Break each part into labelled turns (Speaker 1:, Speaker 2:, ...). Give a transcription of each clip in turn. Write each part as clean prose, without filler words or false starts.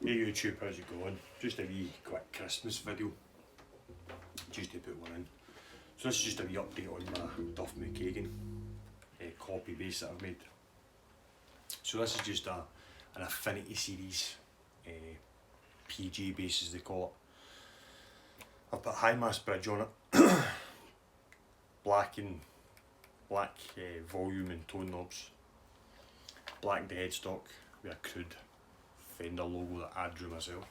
Speaker 1: Hey YouTube, how's it going? Just a wee quick Christmas video, just to put one in. So this is just a wee update on my Duff McKagan copy base that I've made. So this is just an Affinity series PG base as they call it. I've put Xmas bridge on it, black volume and tone knobs, black the headstock with a crude Fender logo that I drew myself,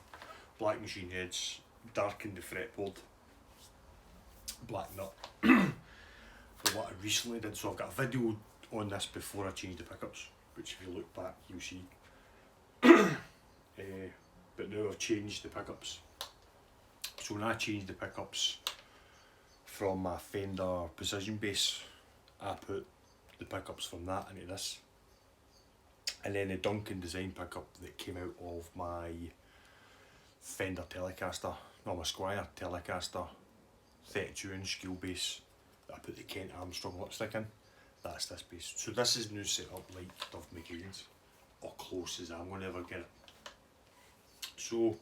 Speaker 1: black machine heads, darkened the fretboard, black nut. For what I recently did, so I've got a video on this before I changed the pickups, which if you look back you'll see. But now I've changed the pickups. So when I changed the pickups from my Fender Precision bass, I put the pickups from that into this. And then the Duncan design pickup that came out of my Fender Telecaster, no, my Squire Telecaster 32-inch steel bass that I put the Kent Armstrong lipstick in, that's this bass. So this is now set up like Duff McKagan's, or close as I'm going to ever get it. So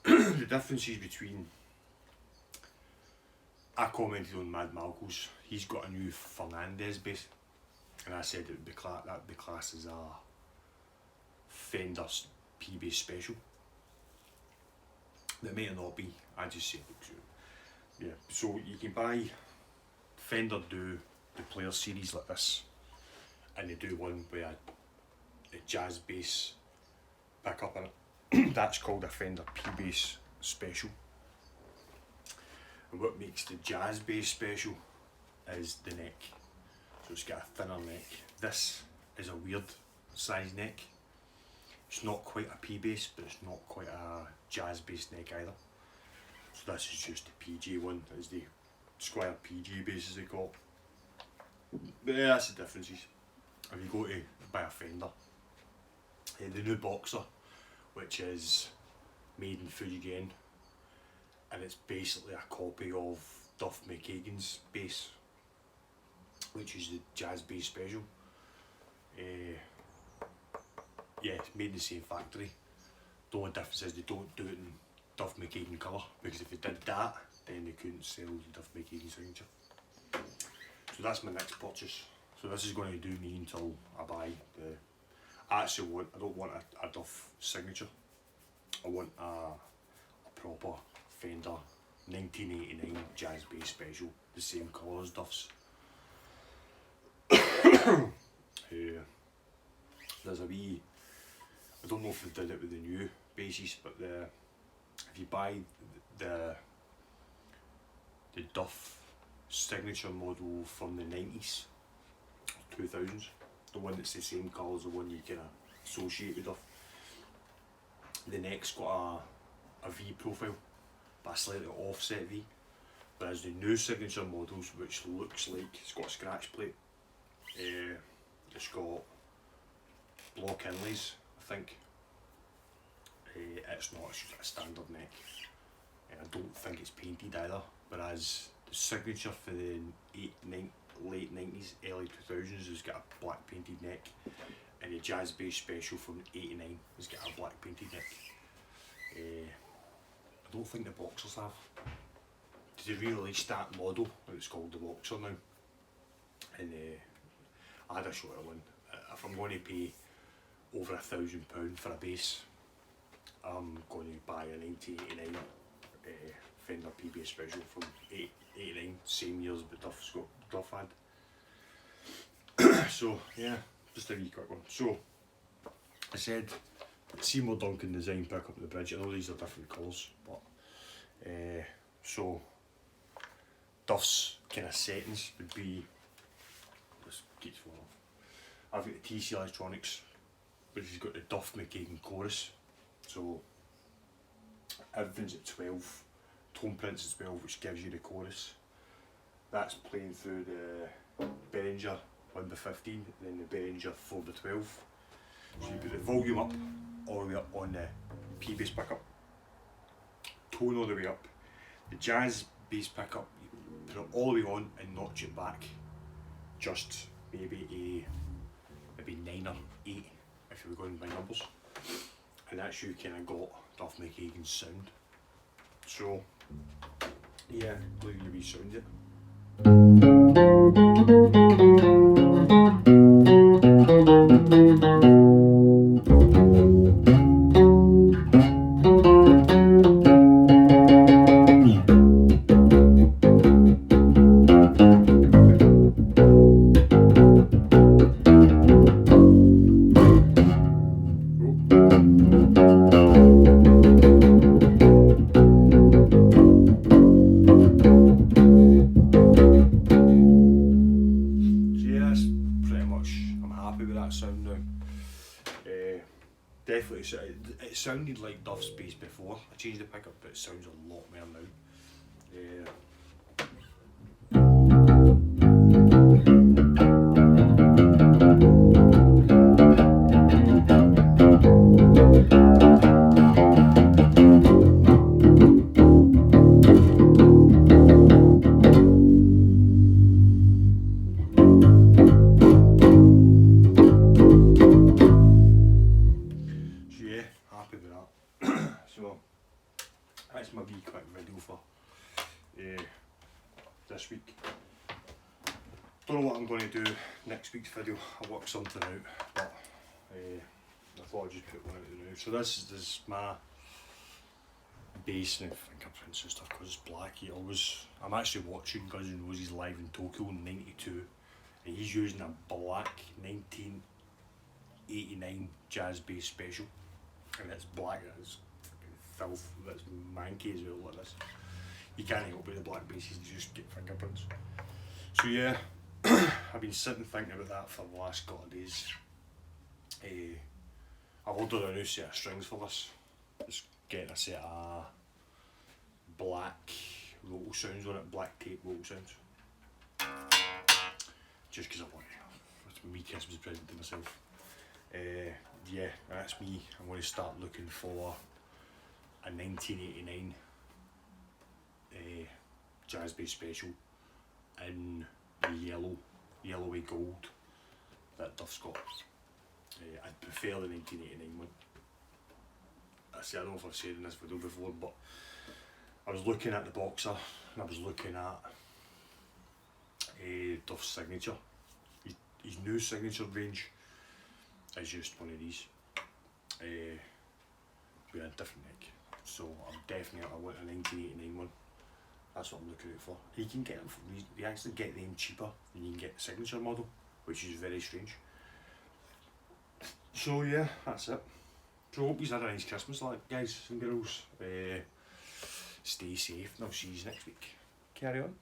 Speaker 1: the differences between, I commented on Mad Malco's, he's got a new Fernandez bass. And I said it would be that would be classed as a Fender P-Bass special. That may or not be, I just say it looks good. Yeah, so you can buy, Fender do the player series like this, and they do one with a jazz bass pickup in it. That's called a Fender P-Bass special. And what makes the jazz bass special is the neck. So it's got a thinner neck. This is a weird size neck. It's not quite a P-bass, but it's not quite a jazz bass neck either. So this is just the PG one, as the Squire PG bass as they call it. But yeah, that's the differences. If you go to buy a Fender, the new Boxer, which is made in Fujigen, and it's basically a copy of Duff McKagan's bass, which is the jazz bass special. Yeah, it's made in the same factory. The only difference is they don't do it in Duff McKagan colour, because if they did that, then they couldn't sell the Duff McKagan signature. So that's my next purchase. So this is going to do me until I buy the. I don't want a Duff signature. I want a proper Fender 1989 jazz bass special, the same colour as Duff's. There's a wee, I don't know if they did it with the new basses, but if you buy the Duff signature model from the 90s, 2000s, the one that's the same colour as the one you can associate with Duff, the neck's got a V profile, but a slightly offset V. Whereas the new signature models, which looks like it's got a scratch plate, it's got block inlays, I think. It's not, it's just a standard neck, and I don't think it's painted either. Whereas the signature for the late 90s, early 2000s has got a black painted neck, and the jazz bass special from '89 has got a black painted neck. I don't think the Boxers have. They re-released that model, and it's called the Boxer now. And I had a shorter one. If I'm going to pay over £1,000 for a bass, I'm going to buy a 1989 Fender P-Bass special from '89, same years but Duff had. So yeah, just a wee quick one. So I said Seymour Duncan design pick up the bridge. I know these are different colours, but so Duff's kind of settings would be, this keeps falling off. I've got the TC Electronics, which has got the Duff McKagan chorus. So everything's at 12, tone prints at 12, which gives you the chorus. That's playing through the Behringer 1/15, then the Behringer 4/12. So you put the volume up all the way up on the P-bass pickup, tone all the way up. The jazz bass pickup, you put it all the way on and notch it back just maybe 9 or 8 if you were going by numbers. and that's you kind of got Duff McKagan's sound. So yeah, leave you sound it. Sound now. Definitely, it sounded like Duff's bass before. I changed the pickup, but it sounds a lot more now. Happy with that. So that's my wee quick video for this week. Don't know what I'm going to do next week's video. I'll work something out, but I thought I'd just put one out now. So this is my bass and fingerprints and stuff because it's black. I'm actually watching Guns N' Roses live in Tokyo in '92, and he's using a black 1989 jazz bass special. And it's black, it's filth, that's manky as well like this. You can't help with the black basses, you just get fingerprints. So yeah, I've been sitting thinking about that for the last couple of days. I've ordered a new set of strings for this. It's getting a set of black roll sounds on it, black tape roll sounds. Just because I want it. It's my Christmas present to myself. Yeah, that's me. I'm going to start looking for a 1989 jazz bass special in the yellowy gold that Duff's got. I'd prefer the 1989 one. I don't know if I've said in this video before, but I was looking at the boxer and I was looking at Duff's signature. His new signature range is just one of these with a different neck. So I want a 1989 one. That's what I'm looking out for. You can get them you actually get them cheaper than you can get the signature model, which is very strange. So yeah, that's it. So hope you've had a nice Christmas, guys and girls. Stay safe and I'll see you next week. Carry on.